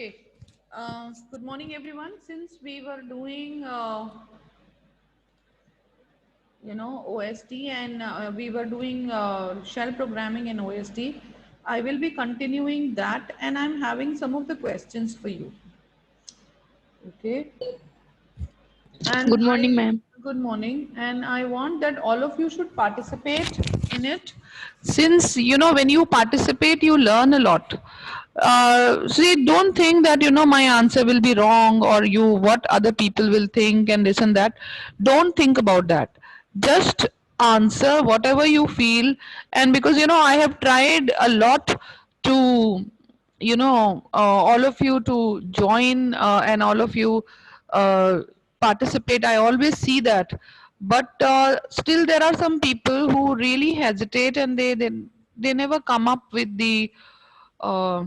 Okay. Good morning, everyone. Since we were doing, OST and we were doing shell programming in OST, I will be continuing that, and I'm having some of the questions for you. Okay. And Good morning, I, ma'am. good morning, and I want that all of you should participate in it. Since, when you participate, you learn a lot. See, don't think that, my answer will be wrong or what other people will think and this and that. Don't think about that. Just answer whatever you feel. And because, I have tried a lot to all of you to join and all of you uh, participate. I always see that, but still there are some people who really hesitate and they never come up with the uh,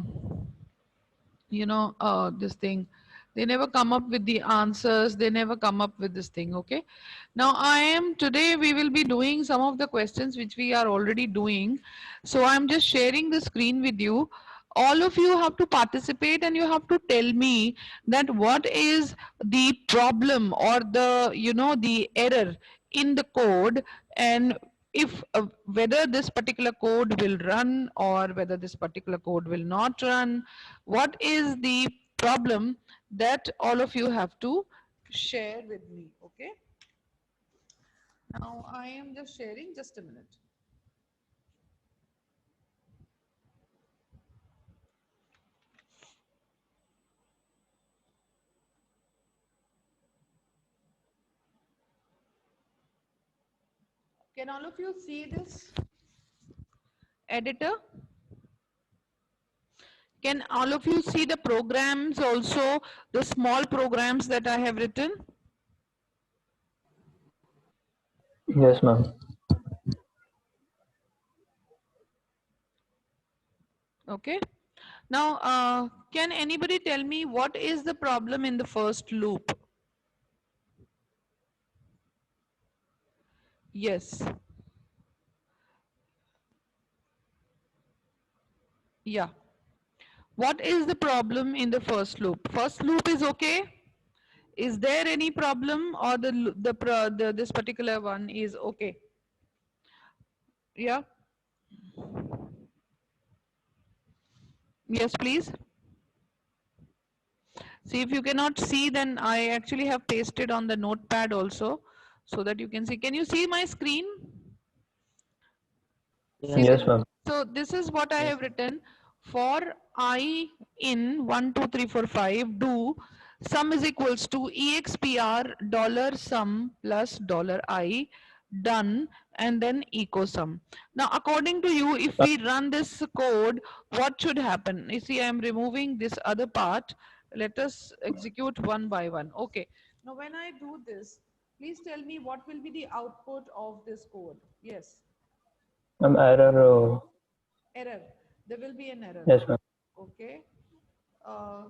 this thing. They never come up with the answers, they never come up with this thing. Okay, now I am today we will be doing some of the questions which we are already doing, so I'm just sharing the screen with you. All of you have to participate and you have to tell me that what is the problem or the error in the code, and if whether this particular code will run or whether this particular code will not run. What is the problem that all of you have to share with me? Okay, now I am just sharing, just a minute. Can all of you see this editor? Can all of you see the programs also, the small programs that I have written? Yes, ma'am. Okay, now can anybody tell me what is the problem in the first loop? Yes. Yeah. What is the problem in the first loop? First loop is okay. Is there any problem, or the this particular one is okay? Yeah. Yes, please. See, if you cannot see, then I actually have pasted on the notepad also, so that you can see. Can you see my screen? See, Yes, ma'am. so this is what I have written. For I in 1, 2, 3, 4, 5, do sum is equals to expr dollar sum plus dollar I done, and then echo sum. Now, according to you, if we run this code, what should happen? You see, I am removing this other part. Let us execute one by one. Okay. Now, when I do this, please tell me what will be the output of this code. Yes. Error. Error. There will be an error. Yes, ma'am. Okay. Uh,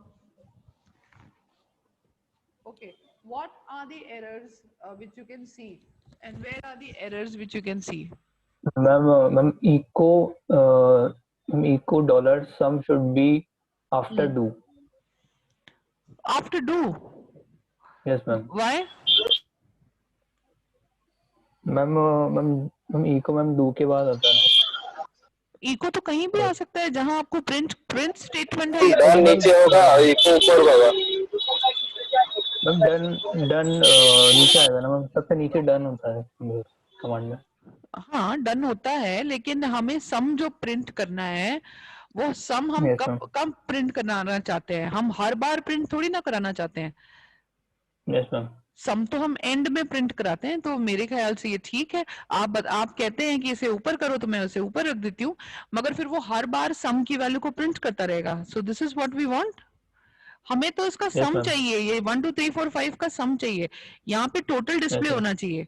okay. What are the errors which you can see, and where are the errors which you can see? Ma'am, eco dollar sum should be after do. After do. Yes, ma'am. Why? Ma'am eco ma'am do के बाद आता है ना. Eco तो कहीं भी आ सकता है, जहां आपको प्रिंट प्रिंट स्टेटमेंट है। डन नीचे होगा, इको ऊपर होगा। मैम डन नीचे आएगा ना मैम, सबसे नीचे डन होता है कमांड में. हाँ, डन होता है, लेकिन हमें सम जो प्रिंट करना है, वो सम हम Yes, कब ma'am. कब प्रिंट कराना चाहते हैं? हम हर बार प्रिंट थोड़ी ना कराना चाहते हैं। Yes, ma'am. सम तो हम एंड में प्रिंट कराते हैं, तो मेरे ख्याल से ये ठीक है। आप कहते हैं कि इसे ऊपर करो, तो मैं उसे ऊपर रख देती हूँ, मगर फिर वो हर बार सम की वैल्यू को प्रिंट करता रहेगा। So this is what we want. हमें तो इसका Yes, सम ma'am. चाहिए, ये 1 2 3 4 5 का सम चाहिए। यहाँ पे टोटल Yes, डिस्प्ले ma'am. होना चाहिए।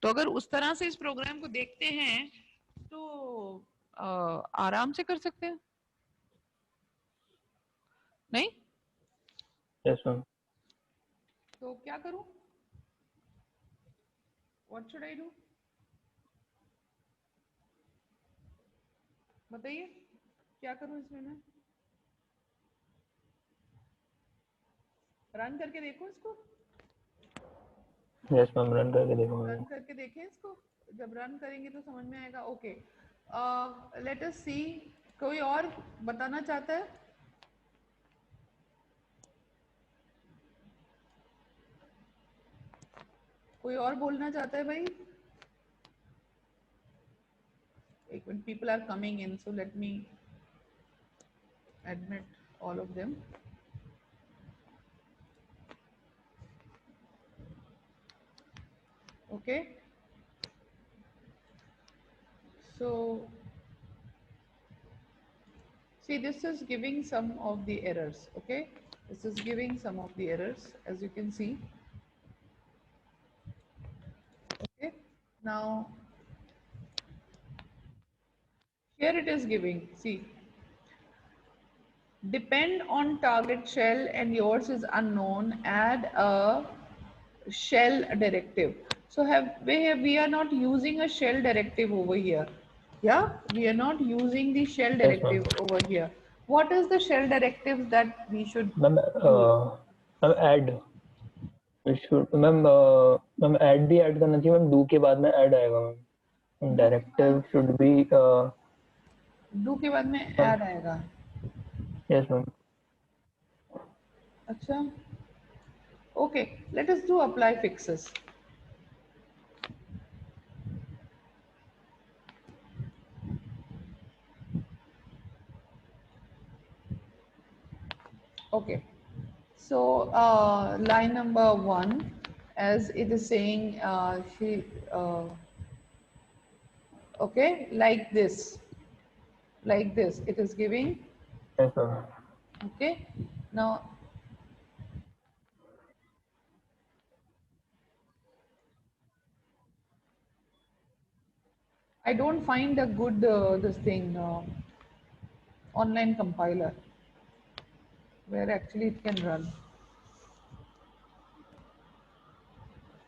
तो अगर उस तरह से इस प्रोग्राम को देखते हैं, तो आराम से कर सकते हैं, नहीं? Yes, ma'am. तो क्या करूं? What should I do? बताइए, क्या करूं इसमें मैं? रन करके देखो इसको, यस मैम, रन करके देखूंगा। रन करके देखें इसको, जब रन करेंगे तो समझ में आएगा। ओके, लेट अस सी, कोई और बताना चाहता है? कोई और बोलना चाहता है भाई? एक minute, people are coming in, so let me admit all of them. Okay, so see, this is giving some of the errors. Okay, this is giving some of the errors, as you can see. Okay, now here it is giving, see, depend on target shell and yours is unknown, add a shell directive. So we are not using a shell directive over here. Yeah, we are not using the shell Yes ma'am. directive over here. What is the shell directive that we should ma'am ma'am add ma'am ma'am add भी add करना चाहिए ma'am, do के बाद में add आएगा ma'am. Directive should be do के बाद में ऐड आएगा? Yes ma'am. अच्छा, okay, let us do apply fixes. Okay, so line number 1, as it is saying, okay, like this, it is giving. Yes ma'am. Okay, now I don't find a good this thing online compiler where actually it can run.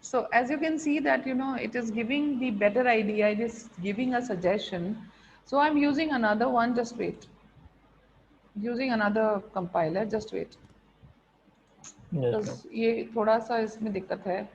So as you can see that, you know, it is giving the better idea, it is giving a suggestion. So I'm using another one, just wait. Using another compiler, just wait. Because ये थोड़ा सा इसमें दिक्कत है.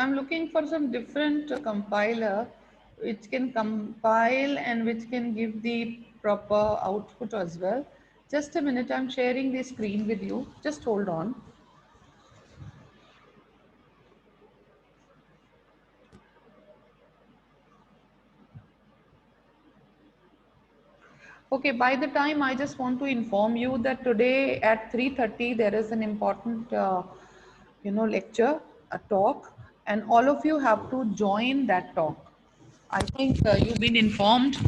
I'm looking for some different compiler which can compile and which can give the proper output as well. Just a minute, I'm sharing the screen with you. Just hold on. Okay, by the time, I just want to inform you that today at 3:30 there is an important lecture, a talk, and all of you have to join that talk. I think you've been informed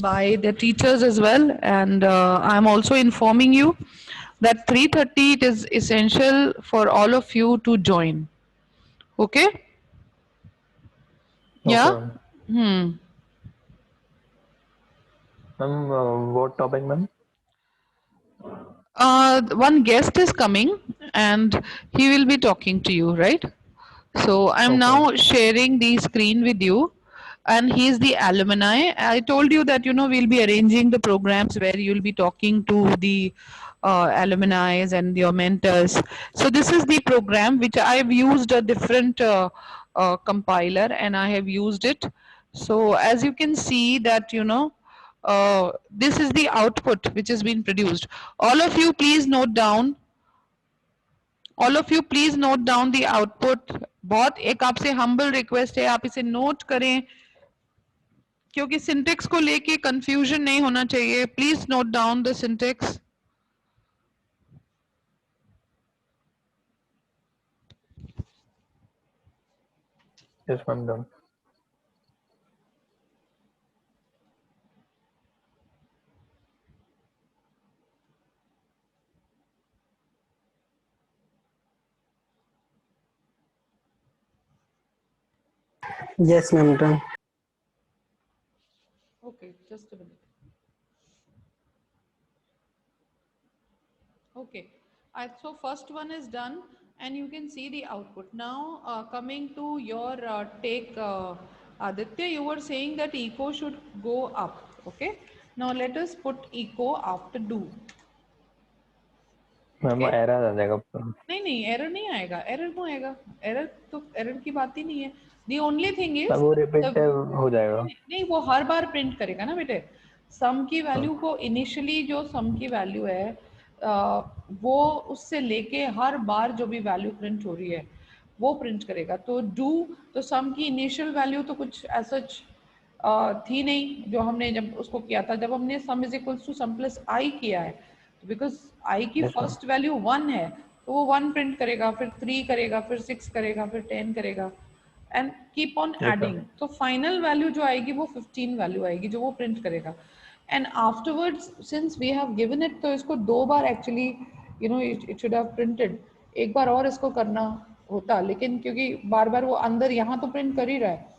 by the teachers as well, and I'm also informing you that 3:30 it is essential for all of you to join. Okay? Yeah? Ma'am what topic ma'am? One guest is coming and he will be talking to you, right? So I'm now sharing the screen with you, and he is the alumni. I told you that, you know, we'll be arranging the programs where you'll be talking to the alumni and your mentors. So this is the program which I've used a different compiler and I have used it. So as you can see that, you know, this is the output which has been produced. All of you please note down, all of you please note down the output. बहुत एक आपसे humble request है, आप इसे note करें क्योंकि syntax को लेके confusion नहीं होना चाहिए. Please note down the syntax. Yes, ma'am, done. Yes, ma'am, done. Okay, just a minute. Okay, so first one is done and you can see the output. Now coming to your take, Aditya, you were saying that echo should go up. Okay, now let us put echo after do. Ma'am Okay? Error आ जाएगा. नहीं नहीं error नहीं आएगा. Error क्यों आएगा? Error तो error की बात ही नहीं है. दी ओनली थिंग इज वो रिपीटिव हो जाएगा. नहीं वो हर बार प्रिंट करेगा ना बेटे. सम की वैल्यू को इनिशियली जो सम की वैल्यू है वो उससे लेके हर बार जो भी वैल्यू प्रिंट हो रही है वो प्रिंट करेगा. तो डू तो सम की इनिशियल वैल्यू तो कुछ ऐसा थी नहीं जो हमने जब उसको किया था. जब हमने sum is equals to sum plus I किया है बिकॉज आई की Yes, ma'am. फर्स्ट वैल्यू 1 है तो वो 1 प्रिंट करेगा, फिर 3 करेगा, फिर 6 करेगा, फिर 10 करेगा and keep on Yes, adding. तो फाइनल वैल्यू जो आएगी वो 15 वैल्यू आएगी जो वो प्रिंट करेगा. And afterwards since we have given it तो इसको दो बार actually you know it should have printed. एक बार और इसको करना होता लेकिन क्योंकि बार बार वो अंदर यहाँ तो प्रिंट कर ही रहा है.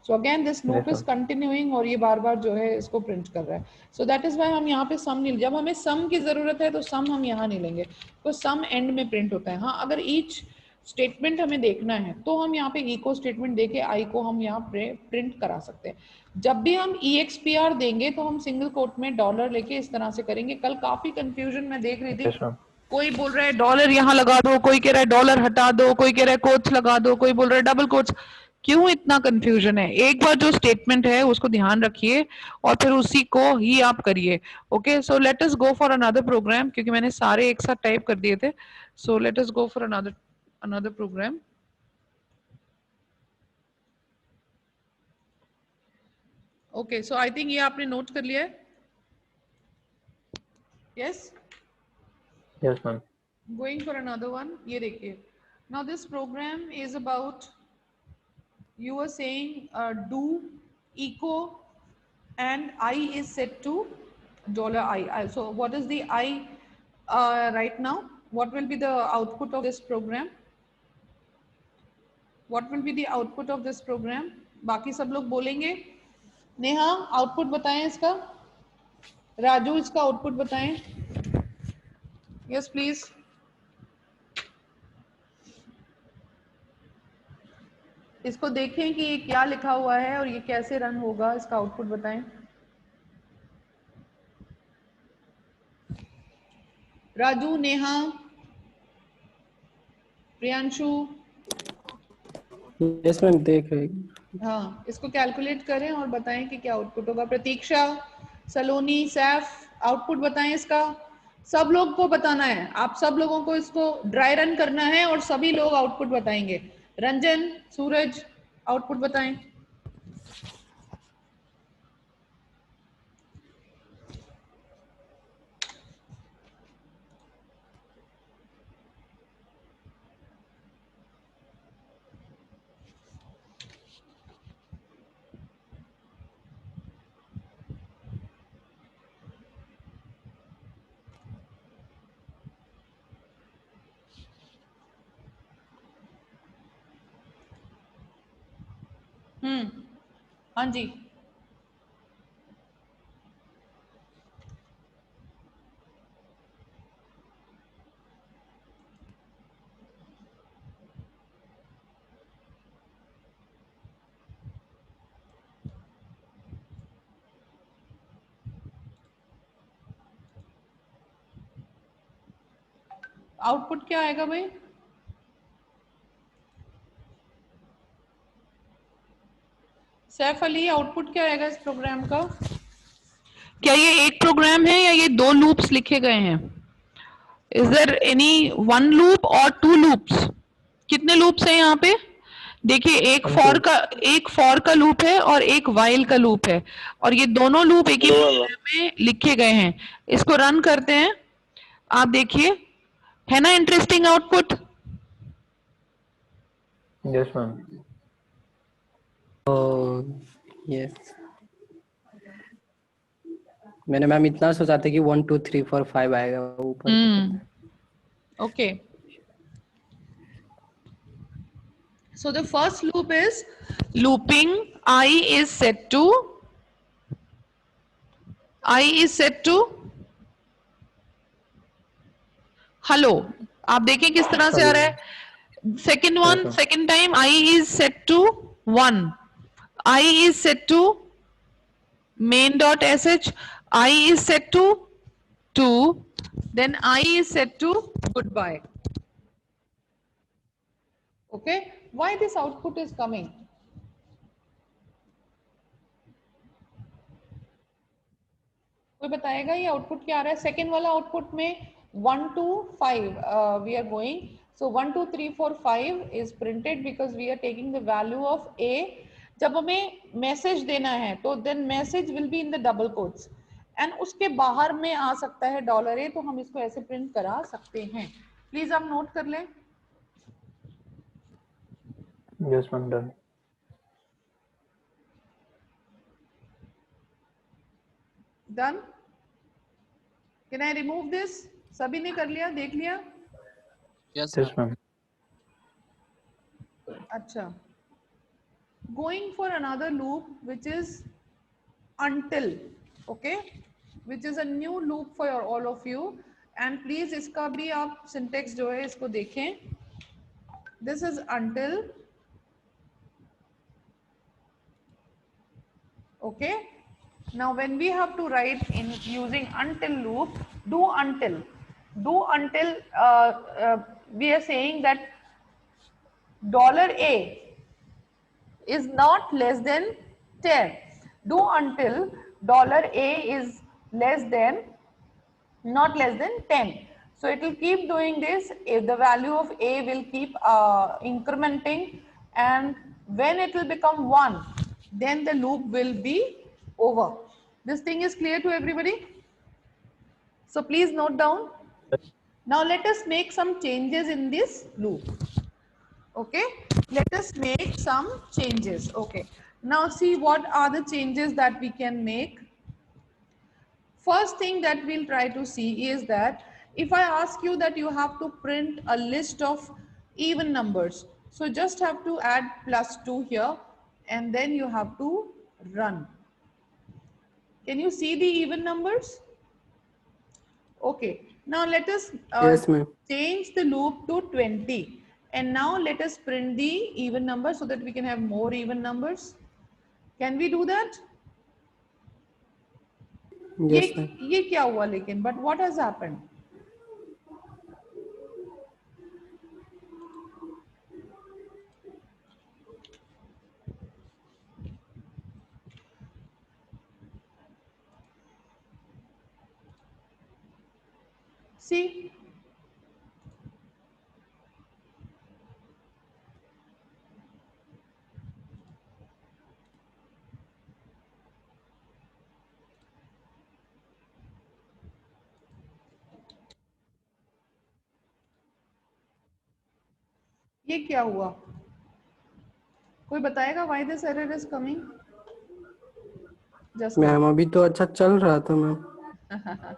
So again this loop Yes, is ma'am. Continuing और ये बार बार जो है इसको प्रिंट कर रहा है. सो दैट इज वाई हम यहाँ पे सम नहीं, जब हमें सम की जरूरत है तो सम हम यहाँ नहीं लेंगे तो सम एंड में प्रिंट होता है. हाँ अगर ईच स्टेटमेंट हमें देखना है तो हम यहाँ पे इको स्टेटमेंट देके आई को हम यहाँ प्रिंट करा सकते हैं. जब भी हम EXPR देंगे तो हम सिंगल कोट में डॉलर लेके इस तरह से करेंगे. कल काफी कंफ्यूजन मैं देख रही थी. Yes, ma'am. कोई बोल रहा है डॉलर यहाँ लगा दो, कोई कह रहा है डॉलर हटा दो, कोई कह रहा है कोट्स लगा दो, कोई बोल रहा है डबल कोट्स. क्यों इतना कंफ्यूजन है? एक बार जो स्टेटमेंट है उसको ध्यान रखिए और फिर उसी को ही आप करिए. Okay so let us go for another program क्योंकि मैंने सारे एक साथ टाइप कर दिए थे. So let us go for another program. Okay so I think ये आपने नोट कर लिया है. Yes Yes, ma'am. going for another one. ये देखिए. Now this program is about, you were saying do echo and I is set to $I. So what is the I right now? What will be the output of this program? What will be the output of this program? बाकी सब लोग बोलेंगे. Neha output बताएं इसका. राजू इसका output बताएं. Yes please. इसको देखें कि ये क्या लिखा हुआ है और ये कैसे रन होगा. इसका आउटपुट बताएं. राजू, नेहा, प्रियांशु. यस मैम देख रही. हाँ इसको कैलकुलेट करें और बताएं कि क्या आउटपुट होगा. प्रतीक्षा, सलोनी, सैफ आउटपुट बताएं इसका. सब लोग को बताना है. आप सब लोगों को इसको ड्राई रन करना है और सभी लोग आउटपुट बताएंगे. रंजन, सूरज आउटपुट बताएं. हाँ जी. आउटपुट क्या आएगा भाई? सैफ अली आउटपुट क्या आएगा इस प्रोग्राम का? क्या ये एक प्रोग्राम है या ये दो लूप्स लिखे गए हैं? Is there any one loop और टू लूप्स? कितने लूप्स हैं यहाँ पे? देखिए, एक फॉर का लूप है और एक वाइल का लूप है, और ये दोनों लूप एक ही दो है प्रोग्राम में लिखे गए हैं। इसको रन करते हैं, आप देखिए, है ना इंटरेस्टिंग आउटपुट? Yes ma'am. ओ यस, मैंने मैम इतना सोचा था कि 1 2 3 4 5 आएगा ऊपर हम्म, okay. So the first loop is looping I is set to hello. आप देखें किस तरह से आ रहा है। second time I is set to 1, I is set to main.sh, I is set to 2, then I is set to goodbye. Okay, why this output is coming? कोई बताएगा ये आउटपुट क्या आ रहा है? सेकेंड वाला आउटपुट में 1 2 5 we are going, so 1 2 3 4 5 is printed because we are taking the value of A. जब हमें मैसेज देना है तो then message will be in the double quotes, and उसके बाहर में आ सकता है डॉलर ए, तो हम इसको ऐसे प्रिंट करा सकते हैं। प्लीज आप नोट कर लें। Yes ma'am, done. Done. Can I remove this? सभी ने कर लिया, देख लिया? Yes ma'am. अच्छा, going for another loop which is until, okay, which is a new loop for all of you, and please इसका भी आप syntax जो है इसको देखें। this is until, okay। now when we have to write in using until loop, do until we are saying that $a is not less than 10. Do until $a is less than, not less than 10. So it will keep doing this. If the value of a will keep incrementing, and when it will become 1, then the loop will be over. This thing is clear to everybody? So please note down. Now let us make some changes in this loop. Okay, let us make some changes. Okay, now see what are the changes that we can make. First thing that we'll try to see is that if I ask you that you have to print a list of even numbers, so just have to add +2 here, and then you have to run. Can you see the even numbers? Okay, now let us yes ma'am. change the loop to 20, and now let us print the even number so that we can have more even numbers. Can we do that? Yes ma'am. ये क्या हुआ लेकिन? But what has happened? See, ये क्या हुआ? कोई बताएगा why this error is coming? Just ma'am अभी तो अच्छा चल रहा था मैम।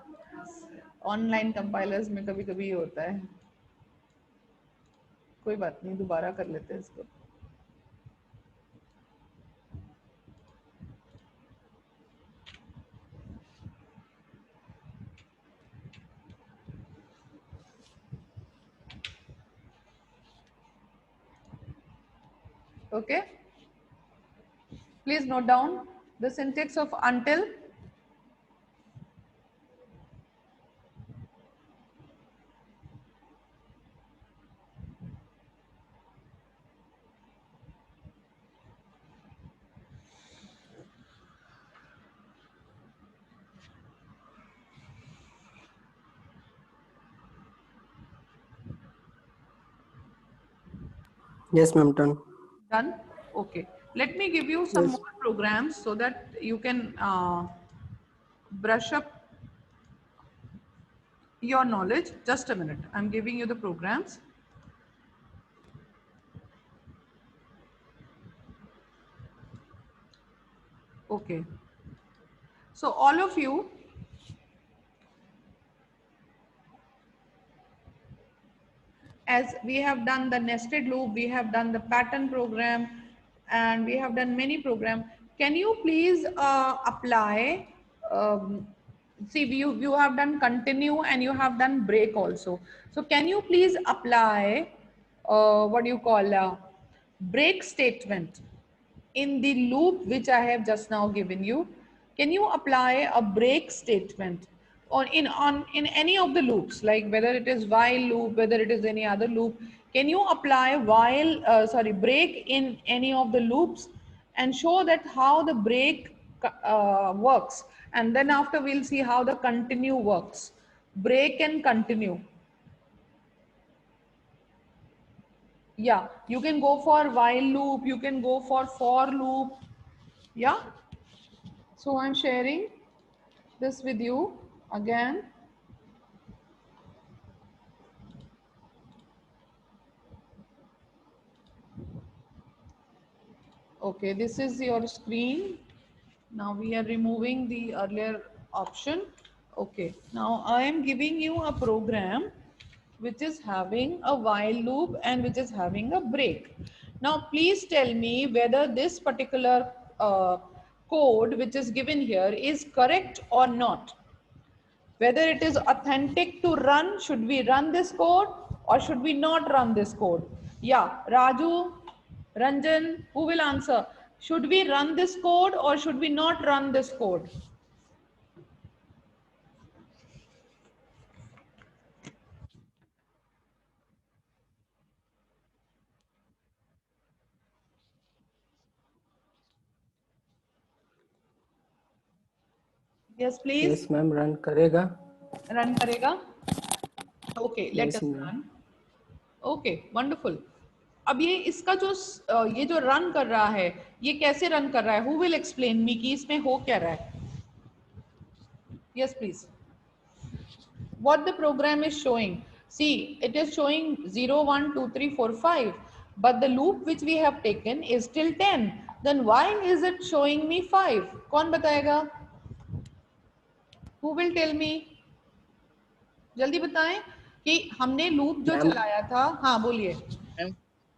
ऑनलाइन कंपाइलर्स में कभी कभी होता है, कोई बात नहीं, दोबारा कर लेते हैं इसको। Okay, please note down the syntax of until. Yes, ma'am. Done. Done? Okay. Let me give you some Yes. more programs so that you can brush up your knowledge. Just a minute. I'm giving you the programs. Okay. So all of you, as we have done the nested loop, we have done the pattern program, and we have done many program. Can you please apply, see you have done continue and you have done break also. So can you please apply what do you call break statement in the loop which I have just now given you? Can you apply a break statement on in any of the loops, like whether it is while loop, whether it is any other loop? Can you apply break in any of the loops and show that how the break works, and then after we'll see how the continue works. Break and continue. Yeah, you can go for while loop, you can go for loop. Yeah. So I'm sharing this with you again. Okay, this is your screen. Now we are removing the earlier option. Okay, now I am giving you a program which is having a while loop and which is having a break. Now please tell me whether this particular code which is given here is correct or not. Whether it is authentic to run, should we run this code or should we not run this code? Yeah, Raju, Ranjan, who will answer? Should we run this code or should we not run this code? Yes, please. Yes, ma'am. Run करेगा. Run करेगा. Okay, let Yes, us ma'am. run. Okay wonderful. अब ये जो run कर रहा है, ये कैसे रन कर रहा है? हु विल एक्सप्लेन मी कि इसमें हो क्या रहा है? Yes please. What the program is showing? See, it is showing 0 1 2 3 4 5, but the loop which we have taken is till 10. Then why is it showing me 5? कौन बताएगा? Who will tell me? जल्दी बताएं कि हमने लूप जो ma'am चलाया था. हाँ बोलिए. मैम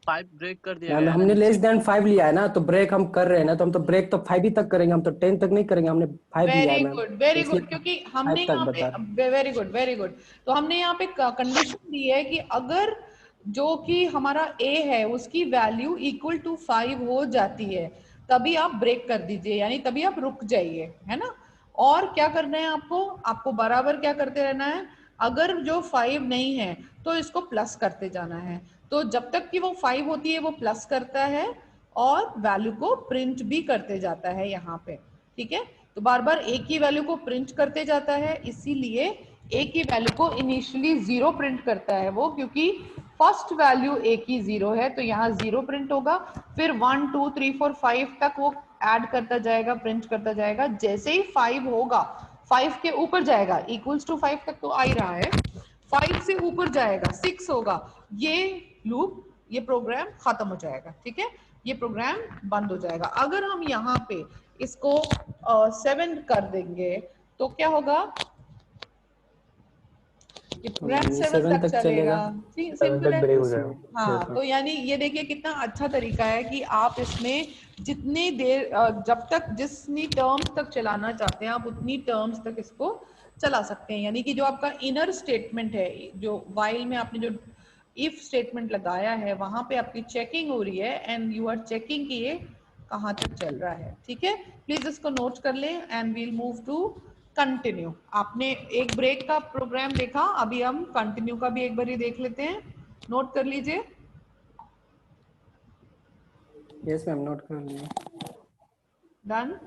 5 ब्रेक कर दिया मैम गया है ना हमने लेस नीचे। देन 5 लिया है ना, तो ब्रेक हम कर रहे हैं ना, तो हम तो ब्रेक तो 5 ही तक करेंगे, हम तो 10 तक नहीं करेंगे, हमने 5 लिया है वेरी मैम, गुड तो वेरी इसलिए गुड. क्योंकि हमने 5 तक यहाँ बता रहे हैं. पे वेरी गुड वेरी गुड. तो हमने यहाँ पे कंडीशन दी है कि अगर जो कि हमारा ए है उसकी वैल्यू इक्वल टू 5 हो जाती है, तभी आप ब्रेक कर दीजिए, यानी तभी आप रुक जाइए, है ना. और क्या करना है आपको? आपको बराबर क्या करते रहना है? अगर जो 5 नहीं है तो इसको प्लस करते जाना है. तो जब तक कि वो 5 होती है वो प्लस करता है और वैल्यू को प्रिंट भी करते जाता है यहाँ पे. ठीक है, तो बार बार एक ही वैल्यू को प्रिंट करते जाता है, इसीलिए एक ही वैल्यू को इनिशियली 0 प्रिंट करता है वो, क्योंकि फर्स्ट वैल्यू एक ही 0 है, तो यहाँ 0 प्रिंट होगा. फिर 1 2 3 4 5 तक वो ऐड करता जाएगा, प्रिंट करता जाएगा. जैसे ही 5 होगा, 5 के ऊपर जाएगा, इक्वल्स टू 5 तक तो आ ही रहा है, 5 से ऊपर जाएगा, 6 होगा, ये लूप, ये प्रोग्राम खत्म हो जाएगा. ठीक है, ये प्रोग्राम बंद हो जाएगा. अगर हम यहाँ पे इसको 7 कर देंगे तो क्या होगा? ये प्रोग्राम ये 7 7 तक तक चलेगा. चलेगा. सेवन सिंपल तक है. ब्रेक हो Yes, जाएगा. ma'am. हाँ, Yes, तो यानी ये देखिए कितना अच्छा तरीका है कि आप इसमें जितनी देर जब तक जितनी टर्म्स तक चलाना चाहते हैं आप उतनी टर्म्स तक इसको चला सकते हैं. यानी कि जो आपका इनर स्टेटमेंट है, जो वाइल में आपने जो इफ स्टेटमेंट लगाया है, वहां पे आपकी चेकिंग हो रही है एंड यू आर चेकिंग कि ये कहाँ तक चल रहा है. ठीक है, प्लीज इसको नोट कर लें and we'll move to continue. आपने एक ब्रेक का प्रोग्राम देखा, अभी हम कंटिन्यू का भी एक बार देख लेते हैं. नोट कर लीजिए. Yes, ma'am. नोट कर लिए. Done.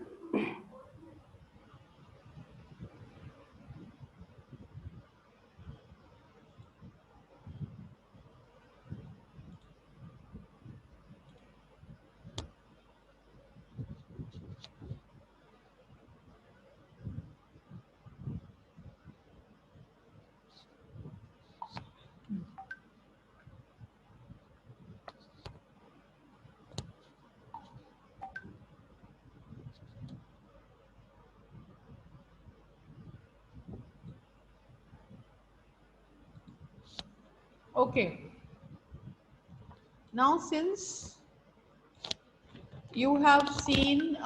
Okay. Now, since you have seen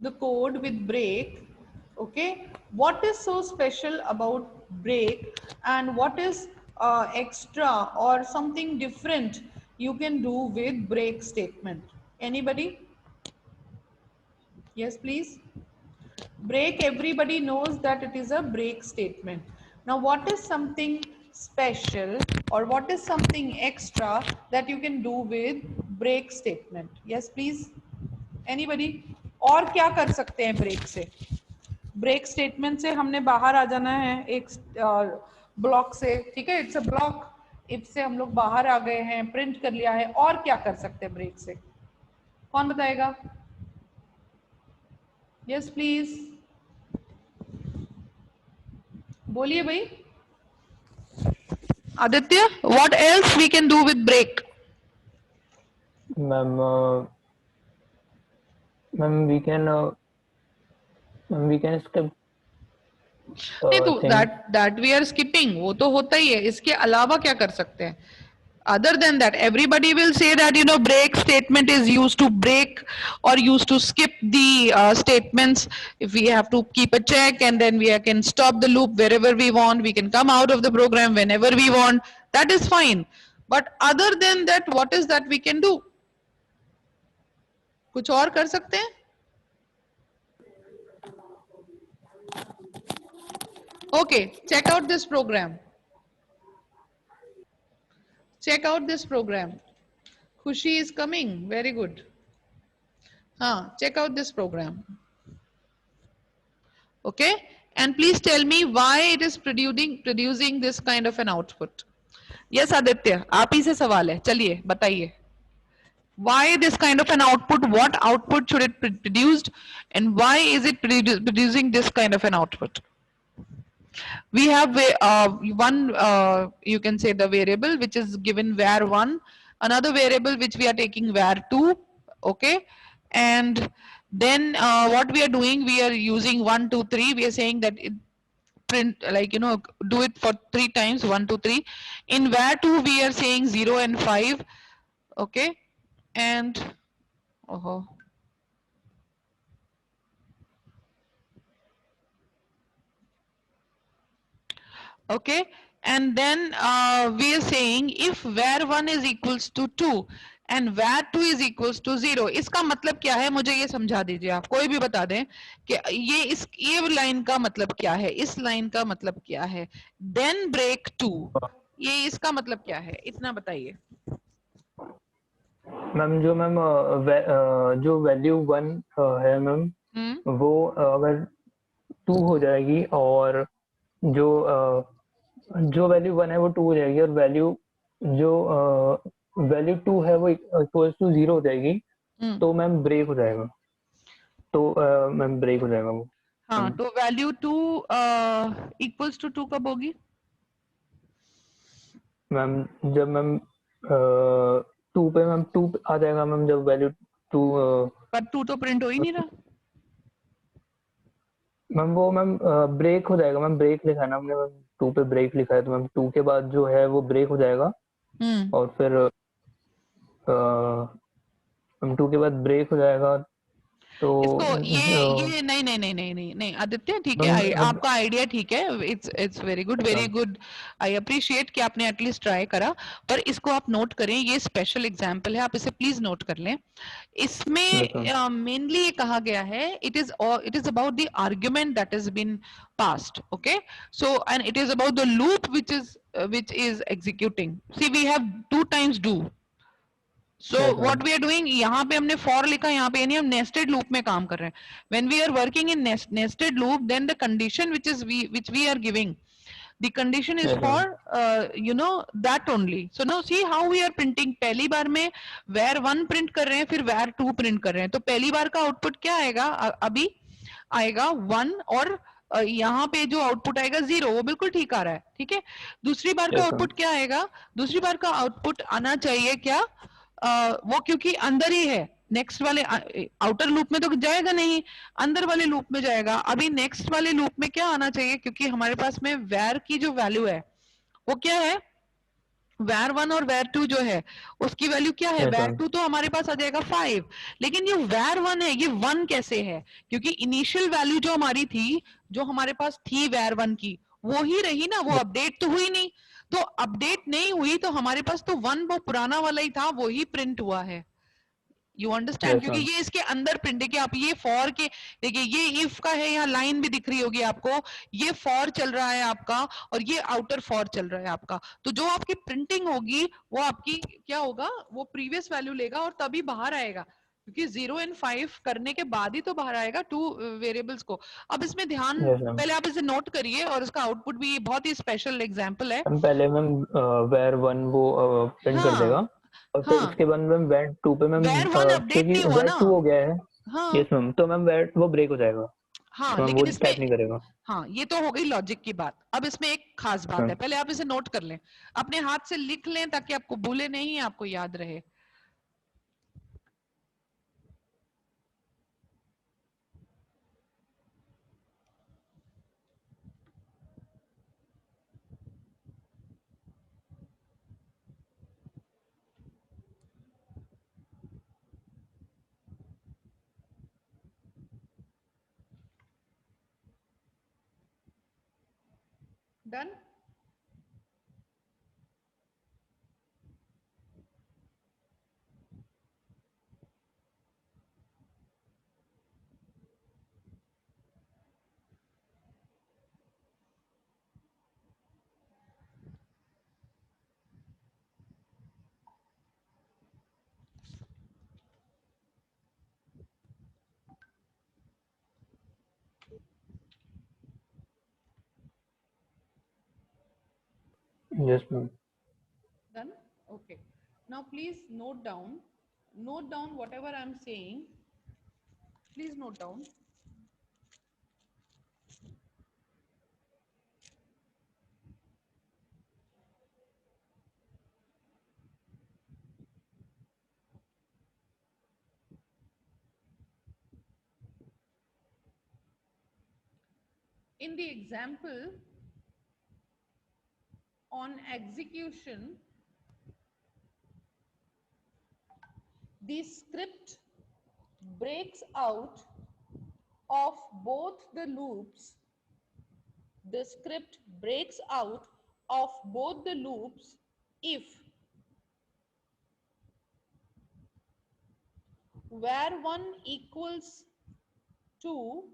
the code with break, okay, what is so special about break, and what is extra or something different you can do with break statement? Anybody? Yes, please. Break, everybody knows that it is a break statement. Now, what is something special or what is something extra that you can do with break statement? Yes, please. Anybody? और क्या कर सकते हैं break से? Break statement से हमने बाहर आ जाना है एक ब्लॉक से, ठीक है, इट्स अ ब्लॉक, इफ से हम लोग बाहर आ गए हैं, प्रिंट कर लिया है, और क्या कर सकते हैं ब्रेक से? कौन बताएगा? यस प्लीज, बोलिए भाई। Aditya, what else we can do with break? Ma'am ma'am we can skip नहीं तो दैट वी आर स्किपिंग, वो तो होता ही है, इसके अलावा क्या कर सकते हैं? Other than that, everybody will say that, you know, break statement is used to break or used to skip the statements. If we have to keep a check, and then we can stop the loop wherever we want, we can come out of the program whenever we want, that is fine. But other than that, what is that we can do? कुछ और कर सकते हैं? Okay, check out this program. Check out this program. Khushi is coming. Very good. Check out this program. Okay, and please tell me why it is producing this kind of an output. Yes, Aditya, आप ही से सवाल है, चलिए बताइए. Why this kind of an output? What output should it produced, and why is it producing this kind of an output? We have one, you can say the variable which is given var1, another variable which we are taking var2, okay, and then what we are doing, we are using 1 2 3, we are saying that it print, like, you know, do it for 3 times, 1 2 3. In var2 we are saying 0 and 5, okay, and okay, and then we are saying if var1 is equals to 2 and var2 is equals to 0, इसका मतलब क्या है? मुझे ये समझा दीजिए, आप कोई भी बता दें कि ये लाइन का मतलब क्या है, इस लाइन का मतलब क्या है, then break 2, ये इसका मतलब क्या है, इतना बताइए। मैम जो वैल्यू 1 है मैम, वो अगर 2 हो जाएगी, और जो वैल्यू 1 है वो 2 हो जाएगी, और वैल्यू 2 है वो इक्वल्स टू 0 हो जाएगी, तो मैम ब्रेक हो जाएगा, वो। हाँ, तो वैल्यू 2 इक्वल्स टू 2 कब होगी मैम? जब मैम 2 पे मैम 2 आ जाएगा मैम, जब वैल्यू 2 पर 2 तो प्रिंट हो ही नहीं रहा मैम, वो मैम ब्रेक हो जाएगा मैम, ब्रेक लिखा है ना हमने मैम, 2 पे ब्रेक लिखा है, तो मैम 2 के बाद जो है वो ब्रेक हो जाएगा, और फिर मैम 2 के बाद ब्रेक हो जाएगा, तो इसको ये नहीं आदित्य, ठीक है, आपका आइडिया ठीक है, it's very good, I appreciate कि आपने एटलीस्ट ट्राई करा, पर इसको आप नोट करें, ये स्पेशल एग्जांपल है, आप इसे प्लीज नोट कर लें। इसमें मेनली ये कहा गया है, it is about the argument that has been passed, okay, so and it is about the loop which is executing. See, we have 2 times do. So what we are doing, यहाँ पे हमने for लिखा, यहाँ पे नहीं, हम nested loop में काम कर रहे हैं। When we are working in nested loop, then the condition which we are giving, the condition is for you know, that only. So now see how we are printing. पहली बार में var1 print कर रहे हैं, फिर var2 print कर रहे हैं, तो पहली बार का आउटपुट क्या आएगा? अभी आएगा 1, और यहाँ पे जो आउटपुट आएगा 0, वो बिल्कुल ठीक आ रहा है, ठीक है। दूसरी बार का आउटपुट क्या आएगा? दूसरी बार का आउटपुट आना चाहिए क्या? वो क्योंकि अंदर ही है, नेक्स्ट वाले आउटर लूप में तो जाएगा नहीं, अंदर वाले लूप में जाएगा। अभी नेक्स्ट वाले लूप में क्या आना चाहिए, क्योंकि हमारे पास में वैर की जो वैल्यू है वो क्या है, वैर 1 और वैर 2 जो है उसकी वैल्यू क्या है, Yes, वैर ma'am. 2 तो हमारे पास आ जाएगा 5, लेकिन ये वैर 1 है, ये 1 कैसे है, क्योंकि इनिशियल वैल्यू जो हमारी थी, जो हमारे पास थी वैर 1 की, वो ही रही ना, वो अपडेट तो हुई नहीं। तो अपडेट नहीं हुई तो हमारे पास तो 1 वो पुराना वाला ही था, वो ही प्रिंट हुआ है। यू अंडरस्टैंड, Yes, क्योंकि ma'am. ये इसके अंदर प्रिंट है कि आप ये फॉर के देखिए, ये इफ का है, यहाँ लाइन भी दिख रही होगी आपको, ये फॉर चल रहा है आपका और ये आउटर फॉर चल रहा है आपका। तो जो आपकी प्रिंटिंग होगी वो आपकी क्या होगा, वो प्रीवियस वैल्यू लेगा और तभी बाहर आएगा, क्योंकि 0 एंड 5 करने के बाद ही तो बाहर आएगा टू वेरिएबल्स को। अब इसमें ध्यान, Yes, ma'am. पहले आप इसे नोट करिए और इसका आउटपुट भी बहुत ही स्पेशल एग्जाम्पल है। हम पहले मैम वेर वन वो प्रिंट कर देगा, हाँ और फिर हाँ, उसके बाद मैम वेर टू पे मैम वैर 1 अपडेट क्योंकि नहीं हुआ वेर ना। टू हो गया है। हाँ यस मैम, तो मैम वेर वो ब्रेक हो जाएगा, हाँ, तो मैम वो लेकिन इसमें, टाइप नहीं करेगा। हाँ ये तो हो गई लॉजिक की बात। अब इसमें एक खास बात है, मैम पहले आप इसे नोट कर लें, अपने हाथ से लिख लें ताकि आपको भूले नहीं, आपको याद रहे। Done. Yes ma'am. Done? Okay. Now please note down whatever I'm saying. Please note down. In the example on execution, the script breaks out of both the loops. The script breaks out of both the loops if var1 equals 2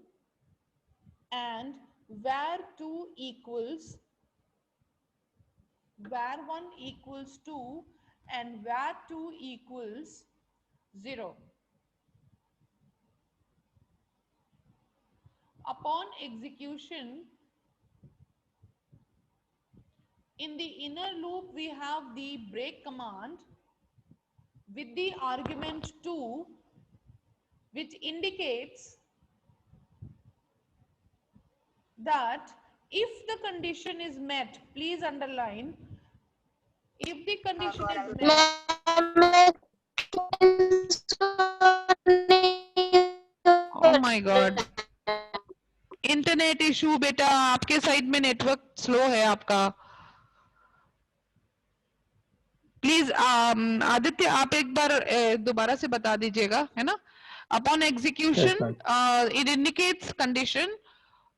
and var2 equals var1 equals 2 and var2 equals 0. Upon execution, in the inner loop we have the break command with the argument 2, which indicates that if the condition is met, please underline, if the condition is met, oh my god, internet issue बेटा, आपके side में network slow है आपका। Please Aditya आप एक बार दोबारा से बता दीजिएगा, है ना। Upon yes execution ma'am. it indicates condition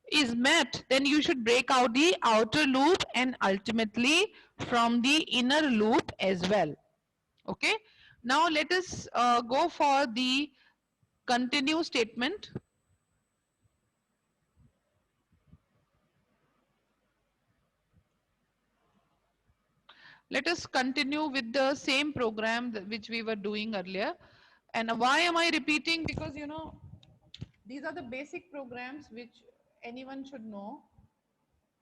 is met, then you should break out the outer loop and ultimately from the inner loop as well. Okay, now let us go for the continue statement. Let us continue with the same program which we were doing earlier. And why am I repeating? Because you know, these are the basic programs which anyone should know.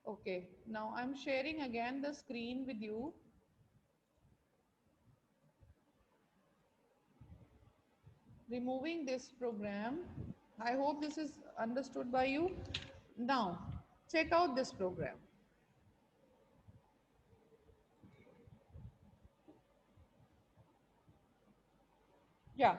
Okay, now I'm sharing again the screen with you. Removing this program. I hope this is understood by you. Now, check out this program. Yeah.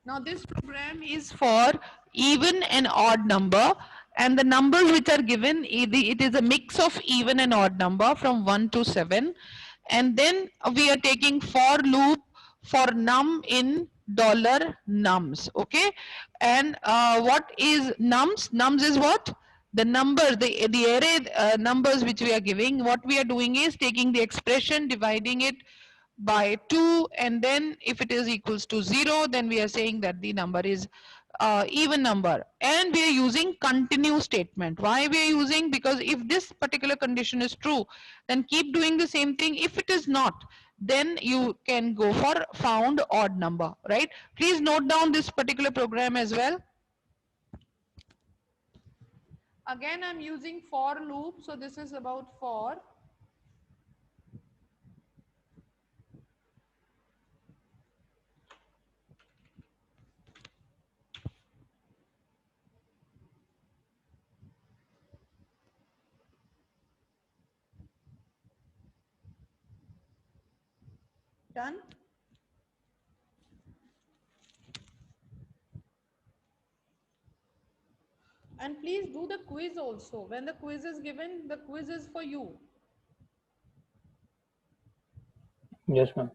Now this program is for even and odd number, and the numbers which are given, it is a mix of even and odd number from 1 to 7, and then we are taking for loop for num in dollar nums. Okay, and what is nums? Nums is what? The number, the array numbers which we are giving. What we are doing is taking the expression, dividing it by 2, and then if it is equals to 0, then we are saying that the number is even number, and we are using continue statement. Why we are using? Because if this particular condition is true, then keep doing the same thing. If it is not, then you can go for found odd number, right? Please note down this particular program as well. Again, I'm using for loop, so this is about for. Done? And please do the quiz also. When the quiz is given, the quiz is for you. Yes, ma'am.